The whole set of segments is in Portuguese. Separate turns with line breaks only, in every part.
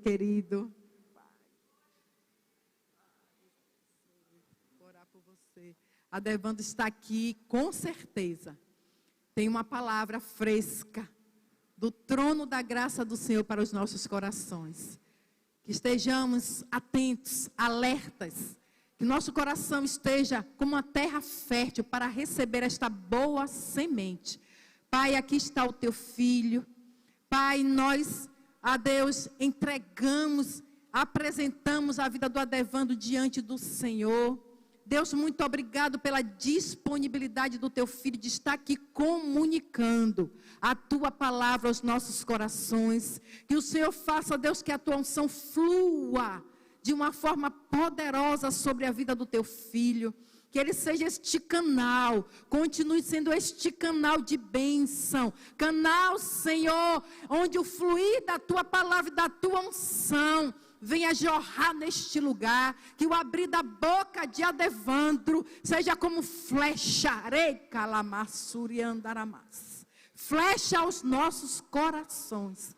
querido. Vou orar por você. Adevando está aqui, com certeza. Tem uma palavra fresca do trono da graça do Senhor para os nossos corações. Que estejamos atentos, alertas. Que nosso coração esteja como uma terra fértil para receber esta boa semente. Pai, aqui está o teu filho. Pai, nós, a Deus, entregamos, apresentamos a vida do Adevando diante do Senhor. Deus, muito obrigado pela disponibilidade do teu filho de estar aqui comunicando a tua palavra aos nossos corações. Que o Senhor faça, Deus, que a tua unção flua de uma forma poderosa sobre a vida do teu filho. Que ele seja este canal, continue sendo este canal de bênção. Canal, Senhor, onde o fluir da tua palavra e da tua unção venha jorrar neste lugar. Que o abrir da boca de Adevandro seja como flecha, flecha aos nossos corações.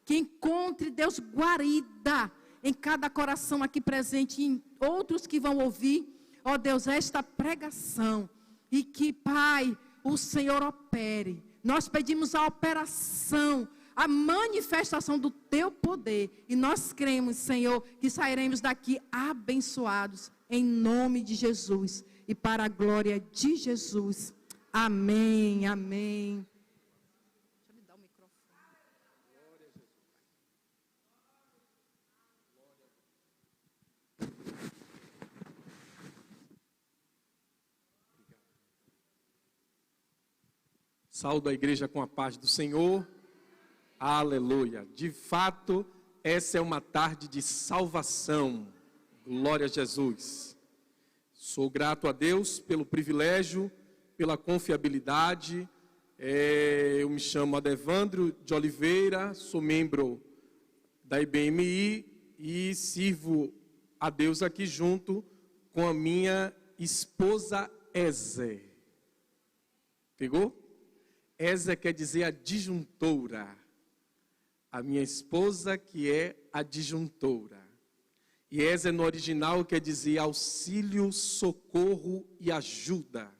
Que encontre, Deus, guarida em cada coração aqui presente e em outros que vão ouvir, ó Deus, esta pregação. E que, Pai, o Senhor opere. Nós pedimos a operação, a manifestação do teu poder. E nós cremos, Senhor, que sairemos daqui abençoados, em nome de Jesus. E para a glória de Jesus. Amém, amém. Deixa eu me dar o microfone.
Saúdo a igreja com a paz do Senhor. Aleluia. De fato, essa é uma tarde de salvação. Glória a Jesus. Sou grato a Deus pelo privilégio, pela confiabilidade. Eu me chamo Adevandro de Oliveira, sou membro da IBMI e sirvo a Deus aqui junto com a minha esposa Ézer. Pegou? Ézer quer dizer adjuntora. A minha esposa que é adjuntora. E Ézer no original quer dizer auxílio, socorro e ajuda.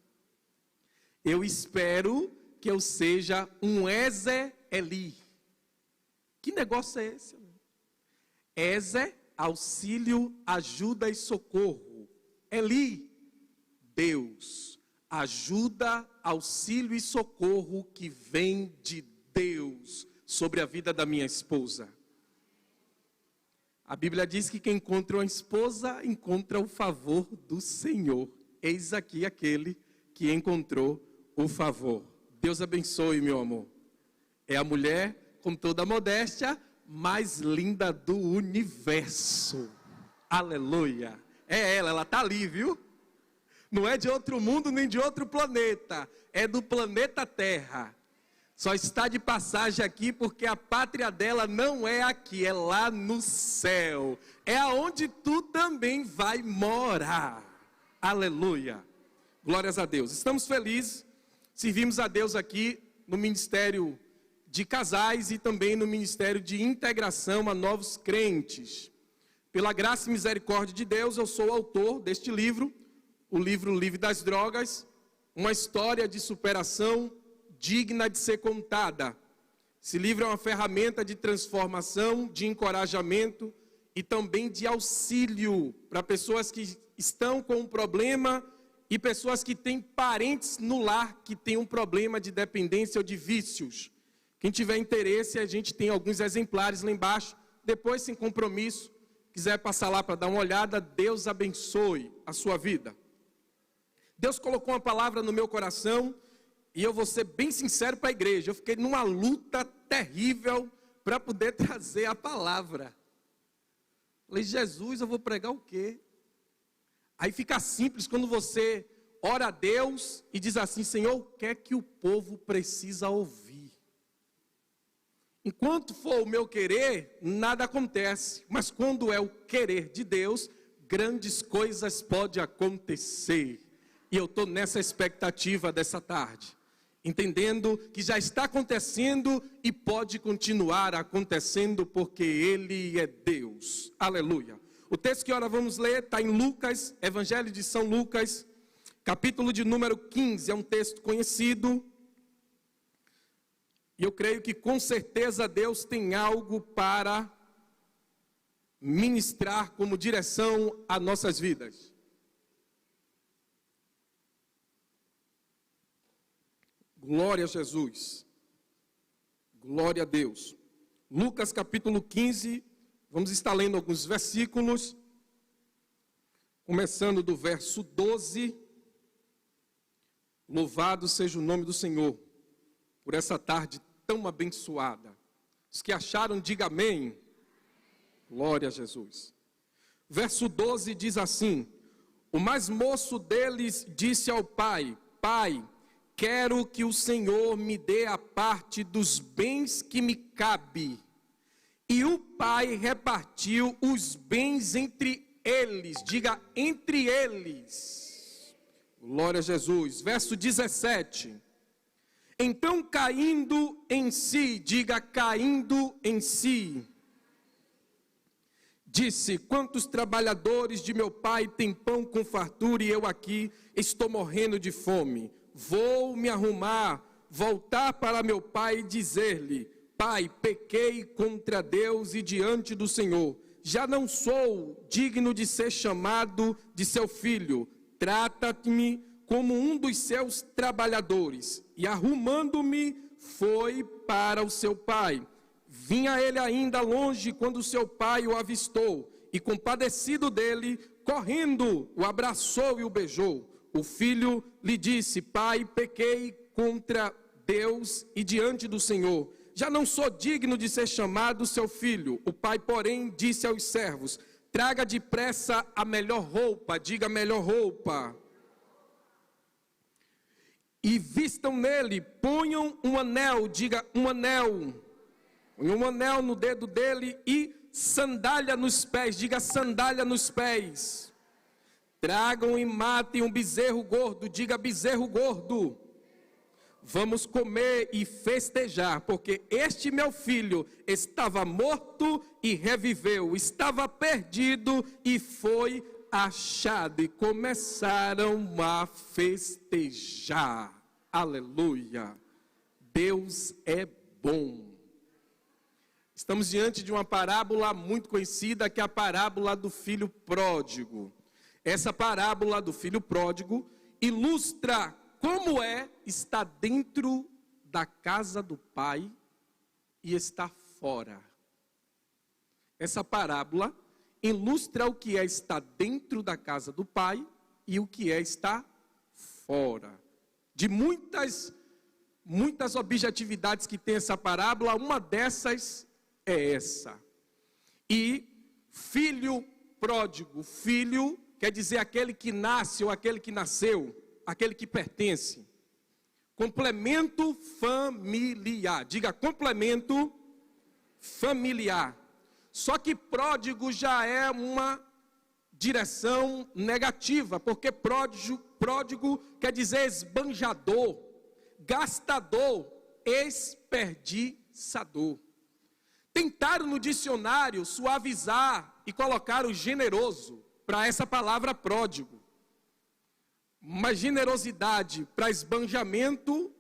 Eu espero que eu seja um Ézer Eli. Que negócio é esse? Ézer, auxílio, ajuda e socorro. Eli, Deus. Ajuda, auxílio e socorro que vem de Deus sobre a vida da minha esposa. A Bíblia diz que quem encontra uma esposa encontra o favor do Senhor. Eis aqui aquele que encontrou o favor. Deus abençoe, meu amor. É a mulher, com toda a modéstia, mais linda do universo. Aleluia. É ela está ali, viu? Não é de outro mundo nem de outro planeta. É do planeta Terra. Só está de passagem aqui porque a pátria dela não é aqui, é lá no céu. É aonde tu também vai morar. Aleluia. Glórias a Deus. Estamos felizes. Servimos a Deus aqui no Ministério de Casais e também no Ministério de Integração a Novos Crentes. Pela graça e misericórdia de Deus, eu sou o autor deste livro, o livro Livre das Drogas, uma história de superação digna de ser contada. Esse livro é uma ferramenta de transformação, de encorajamento e também de auxílio para pessoas que estão com um problema e pessoas que têm parentes no lar que têm um problema de dependência ou de vícios. Quem tiver interesse, a gente tem alguns exemplares lá embaixo. Depois, sem compromisso, quiser passar lá para dar uma olhada, Deus abençoe a sua vida. Deus colocou uma palavra no meu coração e eu vou ser bem sincero para a igreja. Eu fiquei numa luta terrível para poder trazer a palavra. Falei, Jesus, eu vou pregar o quê? Aí fica simples quando você ora a Deus e diz assim, Senhor, o que é que o povo precisa ouvir? Enquanto for o meu querer, nada acontece. Mas quando é o querer de Deus, grandes coisas podem acontecer. E eu estou nessa expectativa dessa tarde. entendendo que já está acontecendo e pode continuar acontecendo porque Ele é Deus. Aleluia. O texto que agora vamos ler está em Lucas, Evangelho de São Lucas, capítulo de número 15. É um texto conhecido. E eu creio que com certeza Deus tem algo para ministrar como direção a nossas vidas. Glória a Jesus. Glória a Deus. Lucas capítulo 15, vamos estar lendo alguns versículos, começando do verso 12. Louvado seja o nome do Senhor por essa tarde tão abençoada. Os que acharam, diga amém. Glória a Jesus. Verso 12 diz assim: o mais moço deles disse ao pai: Pai, quero que o Senhor me dê a parte dos bens que me cabe. E o pai repartiu os bens entre eles. Diga, entre eles. Glória a Jesus. Verso 17. Então, caindo em si, diga, caindo em si, disse: quantos trabalhadores de meu pai têm pão com fartura e eu aqui estou morrendo de fome? Vou me arrumar, voltar para meu pai e dizer-lhe: Pai, pequei contra Deus e diante do Senhor. Já não sou digno de ser chamado de seu filho. Trata-me como um dos seus trabalhadores. E arrumando-me, foi para o seu pai. Vinha ele ainda longe quando seu pai o avistou. E compadecido dele, correndo, o abraçou e o beijou. O filho lhe disse: Pai, pequei contra Deus e diante do Senhor. Já não sou digno de ser chamado seu filho. O pai, porém, disse aos servos: traga depressa a melhor roupa, diga melhor roupa, e vistam nele, ponham um anel, diga um anel, ponham um anel no dedo dele e sandália nos pés, diga sandália nos pés. Tragam e matem um bezerro gordo, diga bezerro gordo. Vamos comer e festejar, porque este meu filho estava morto e reviveu, estava perdido e foi achado. E começaram a festejar. Aleluia. Deus é bom. Estamos diante de uma parábola muito conhecida, que é a parábola do filho pródigo. Essa parábola do filho pródigo ilustra como é estar dentro da casa do pai e estar fora. Essa parábola ilustra o que é estar dentro da casa do pai e o que é estar fora. De muitas objetividades que tem essa parábola, uma dessas é essa. E filho pródigo, filho quer dizer aquele que nasce ou aquele que nasceu, aquele que pertence. Complemento familiar. Diga complemento familiar. Só que pródigo já é uma direção negativa, porque pródigo quer dizer esbanjador, gastador, desperdiçador. Tentaram no dicionário suavizar e colocar o generoso para essa palavra pródigo. Mas generosidade para esbanjamento,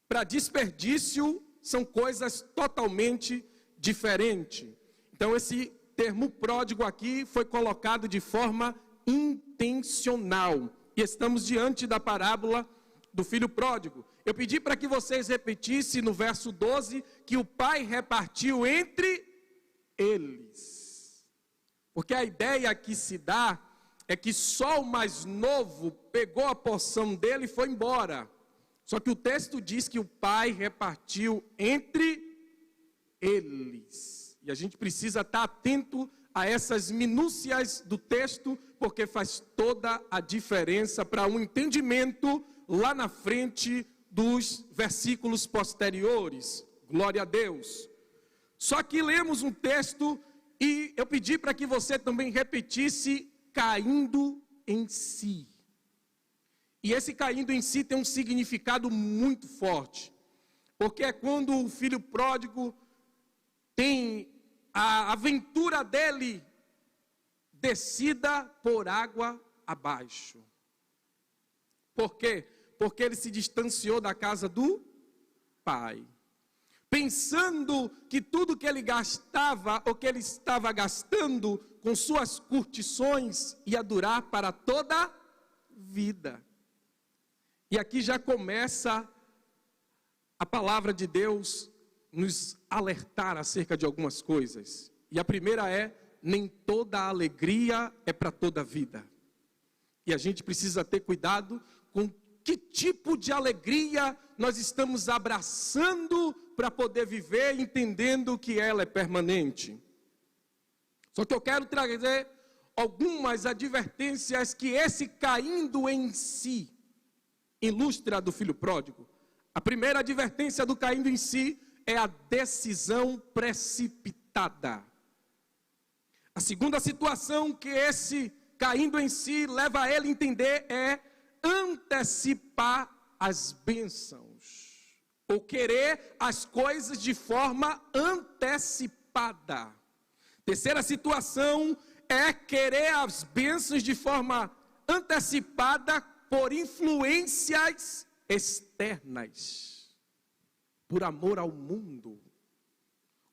para desperdício, são coisas totalmente diferentes. Então esse termo pródigo aqui foi colocado de forma intencional. E estamos diante da parábola do filho pródigo. Eu pedi para que vocês repetissem no verso 12, que o pai repartiu entre eles. Porque a ideia que se dá é que só o mais novo pegou a porção dele e foi embora. Só que o texto diz que o pai repartiu entre eles. E a gente precisa estar atento a essas minúcias do texto, porque faz toda a diferença para um entendimento lá na frente dos versículos posteriores. Glória a Deus. Só que lemos um texto e eu pedi para que você também repetisse caindo em si. E esse caindo em si tem um significado muito forte, porque é quando o filho pródigo tem a aventura dele descida por água abaixo. Por quê? Porque ele se distanciou da casa do pai, pensando que tudo que ele gastava, ou que ele estava gastando com suas curtições, ia durar para toda a vida. E aqui já começa a palavra de Deus nos alertar acerca de algumas coisas. E a primeira é: nem toda alegria é para toda a vida. E a gente precisa ter cuidado com que tipo de alegria nós estamos abraçando para poder viver, entendendo que ela é permanente. Só que eu quero trazer algumas advertências que esse caindo em si ilustra do filho pródigo. A primeira advertência do caindo em si é a decisão precipitada. A segunda situação que esse caindo em si leva ele a entender é antecipar as bênçãos, ou querer as coisas de forma antecipada. Terceira situação é querer as bênçãos de forma antecipada por influências externas, por amor ao mundo,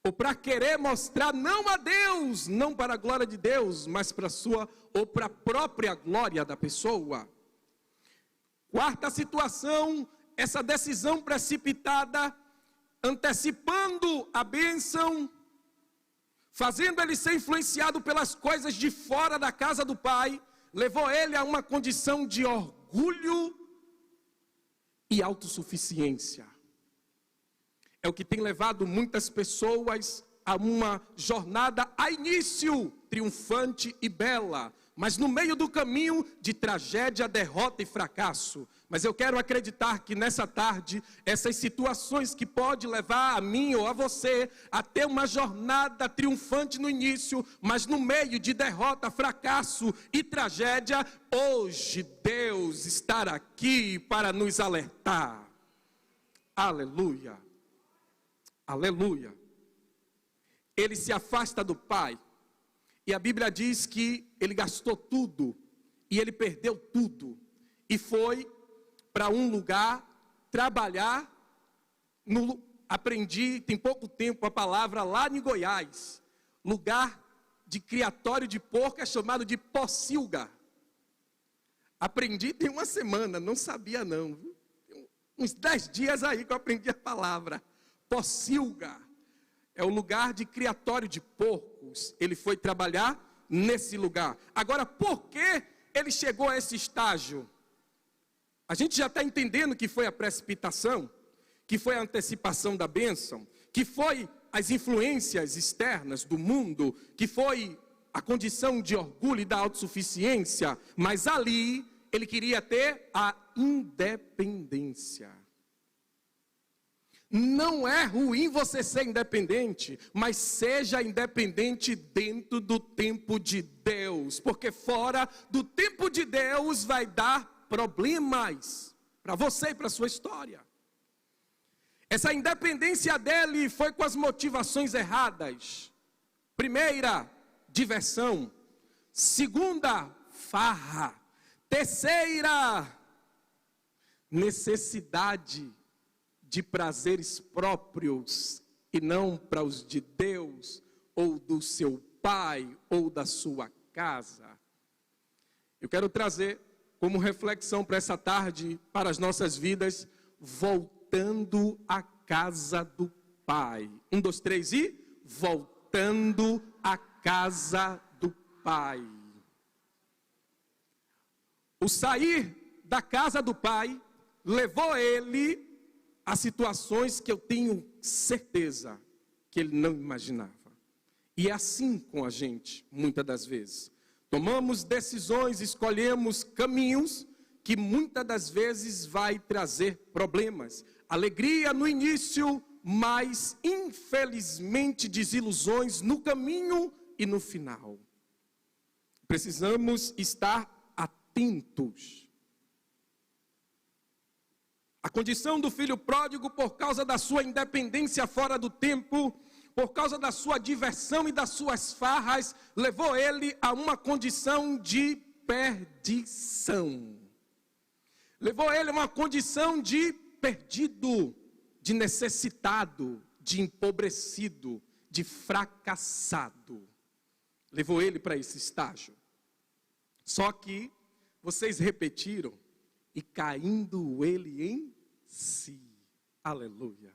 ou para querer mostrar não a Deus, não para a glória de Deus, mas para a sua ou para a própria glória da pessoa. Quarta situação, essa decisão precipitada, antecipando a bênção, fazendo ele ser influenciado pelas coisas de fora da casa do pai, levou ele a uma condição de orgulho e autossuficiência. É o que tem levado muitas pessoas a uma jornada a início triunfante e bela, mas no meio do caminho de tragédia, derrota e fracasso. Mas eu quero acreditar que nessa tarde, essas situações que podem levar a mim ou a você a ter uma jornada triunfante no início, mas no meio de derrota, fracasso e tragédia, hoje Deus está aqui para nos alertar. Aleluia. Aleluia. Ele se afasta do pai. E a Bíblia diz que ele gastou tudo, e ele perdeu tudo, e foi para um lugar trabalhar, aprendi, tem pouco tempo a palavra, lá em Goiás, lugar de criatório de porco, é chamado de pocilga. Aprendi tem uma semana, não sabia não, viu? Tem uns 10 dias aí que eu aprendi a palavra, pocilga. É o lugar de criatório de porcos. Ele foi trabalhar nesse lugar. Agora, por que ele chegou a esse estágio? A gente já está entendendo que foi a precipitação, que foi a antecipação da bênção, que foi as influências externas do mundo, que foi a condição de orgulho e da autossuficiência, mas ali ele queria ter a independência. Não é ruim você ser independente, mas seja independente dentro do tempo de Deus, porque fora do tempo de Deus vai dar problemas para você e para a sua história. Essa independência dele foi com as motivações erradas. Primeira, diversão. Segunda, farra. Terceira, necessidade de prazeres próprios e não para os de Deus, ou do seu pai, ou da sua casa. Eu quero trazer como reflexão para essa tarde, para as nossas vidas, voltando à casa do pai. 1, 2, 3 e voltando à casa do pai. O sair da casa do pai levou ele a situações que eu tenho certeza que ele não imaginava. E é assim com a gente, muitas das vezes. Tomamos decisões, escolhemos caminhos que muitas das vezes vai trazer problemas. Alegria no início, mas infelizmente desilusões no caminho e no final. Precisamos estar atentos. A condição do filho pródigo, por causa da sua independência fora do tempo, por causa da sua diversão e das suas farras, levou ele a uma condição de perdição. Levou ele a uma condição de perdido, de necessitado, de empobrecido, de fracassado. Levou ele para esse estágio. Só que vocês repetiram, e caindo ele em si. Aleluia.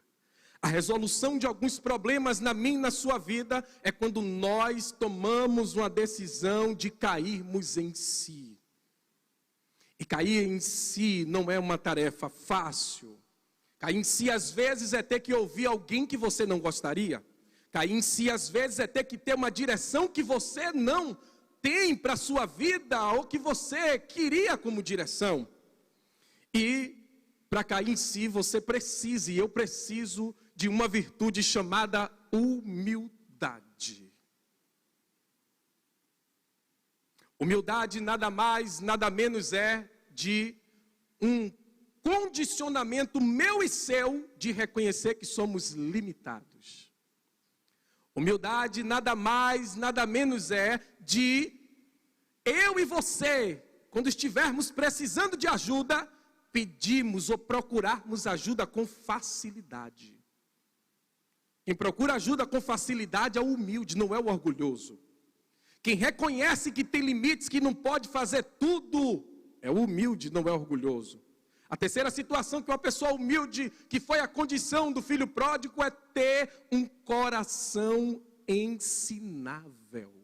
A resolução de alguns problemas na minha e na sua vida é quando nós tomamos uma decisão de cairmos em si. E cair em si não é uma tarefa fácil. Cair em si às vezes é ter que ouvir alguém que você não gostaria. Cair em si às vezes é ter que ter uma direção que você não tem para a sua vida ou que você queria como direção. E para cair em si você precisa, e eu preciso de uma virtude chamada humildade. Humildade nada mais, nada menos é de um condicionamento meu e seu de reconhecer que somos limitados. Humildade nada mais, nada menos é de eu e você, quando estivermos precisando de ajuda, pedimos ou procurarmos ajuda com facilidade. Quem procura ajuda com facilidade é o humilde, não é o orgulhoso. Quem reconhece que tem limites, que não pode fazer tudo, é o humilde, não é orgulhoso. A terceira situação que uma pessoa humilde, que foi a condição do filho pródigo, é ter um coração ensinável.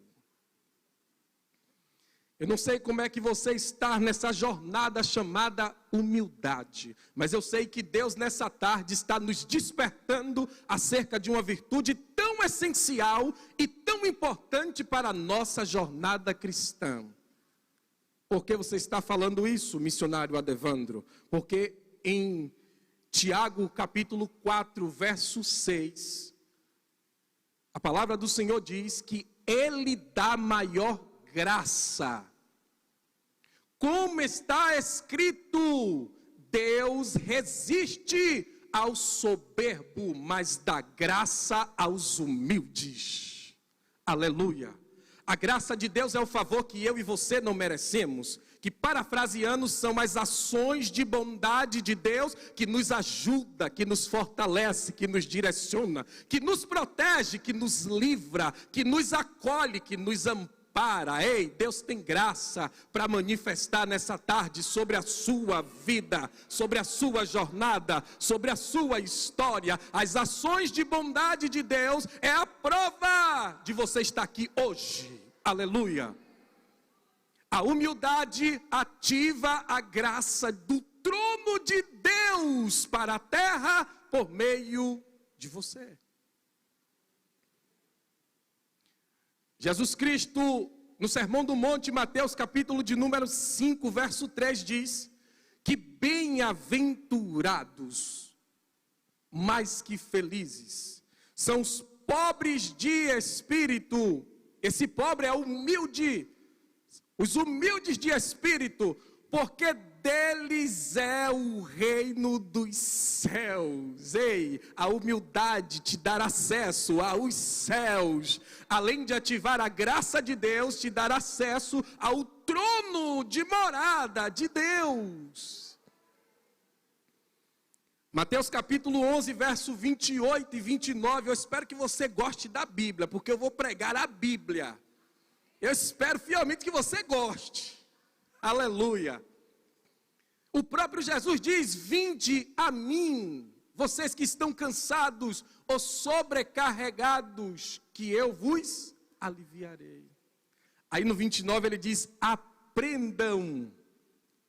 Eu não sei como é que você está nessa jornada chamada humildade, mas eu sei que Deus nessa tarde está nos despertando acerca de uma virtude tão essencial e tão importante para a nossa jornada cristã. Por que você está falando isso, missionário Adevandro? Porque em Tiago capítulo 4, verso 6, a palavra do Senhor diz que Ele dá maior graça. Como está escrito, Deus resiste ao soberbo, mas dá graça aos humildes. Aleluia. A graça de Deus é o favor que eu e você não merecemos, que parafraseando são as ações de bondade de Deus que nos ajuda, que nos fortalece, que nos direciona, que nos protege, que nos livra, que nos acolhe, que nos ampara. Ei, Deus tem graça para manifestar nessa tarde sobre a sua vida, sobre a sua jornada, sobre a sua história. As ações de bondade de Deus é a prova de você estar aqui hoje. Aleluia. A humildade ativa a graça do trono de Deus para a terra por meio de você. Jesus Cristo, no Sermão do Monte, Mateus capítulo de número 5, verso 3, diz que bem-aventurados, mais que felizes, são os pobres de espírito. Esse pobre é humilde, os humildes de espírito, porque deles é o reino dos céus. Ei, a humildade te dará acesso aos céus. Além de ativar a graça de Deus, te dará acesso ao trono de morada de Deus. Mateus capítulo 11, verso 28 e 29. Eu espero que você goste da Bíblia, porque eu vou pregar a Bíblia. Eu espero fielmente que você goste. Aleluia. O próprio Jesus diz: vinde a mim, vocês que estão cansados ou sobrecarregados, que eu vos aliviarei. Aí no 29 ele diz: aprendam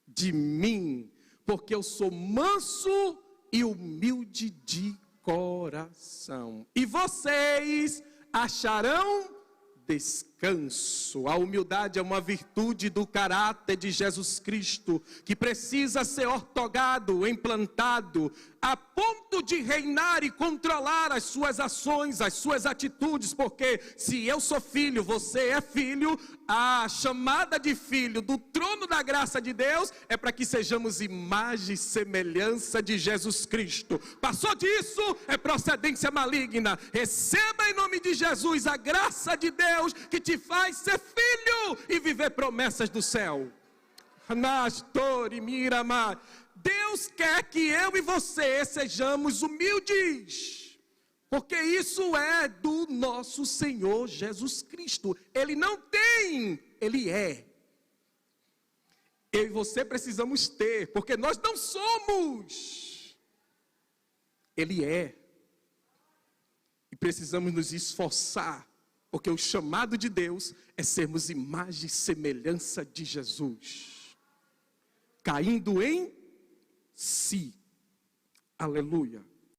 de mim, porque eu sou manso e humilde de coração, e vocês acharão descanso descanso. A humildade é uma virtude do caráter de Jesus Cristo, que precisa ser ortogado, implantado, a ponto de reinar e controlar as suas ações, as suas atitudes, porque se eu sou filho, você é filho, a chamada de filho do trono da graça de Deus é para que sejamos imagem e semelhança de Jesus Cristo. Passou disso, é procedência maligna. Receba em nome de Jesus a graça de Deus que te faz ser filho e viver promessas do céu. Deus quer que eu e você sejamos humildes, porque isso é do nosso Senhor Jesus Cristo. Ele não tem, Ele é. Eu e você precisamos ter, porque nós não somos. Ele é. E precisamos nos esforçar, porque o chamado de Deus é sermos imagem e semelhança de Jesus, caindo em si. Aleluia.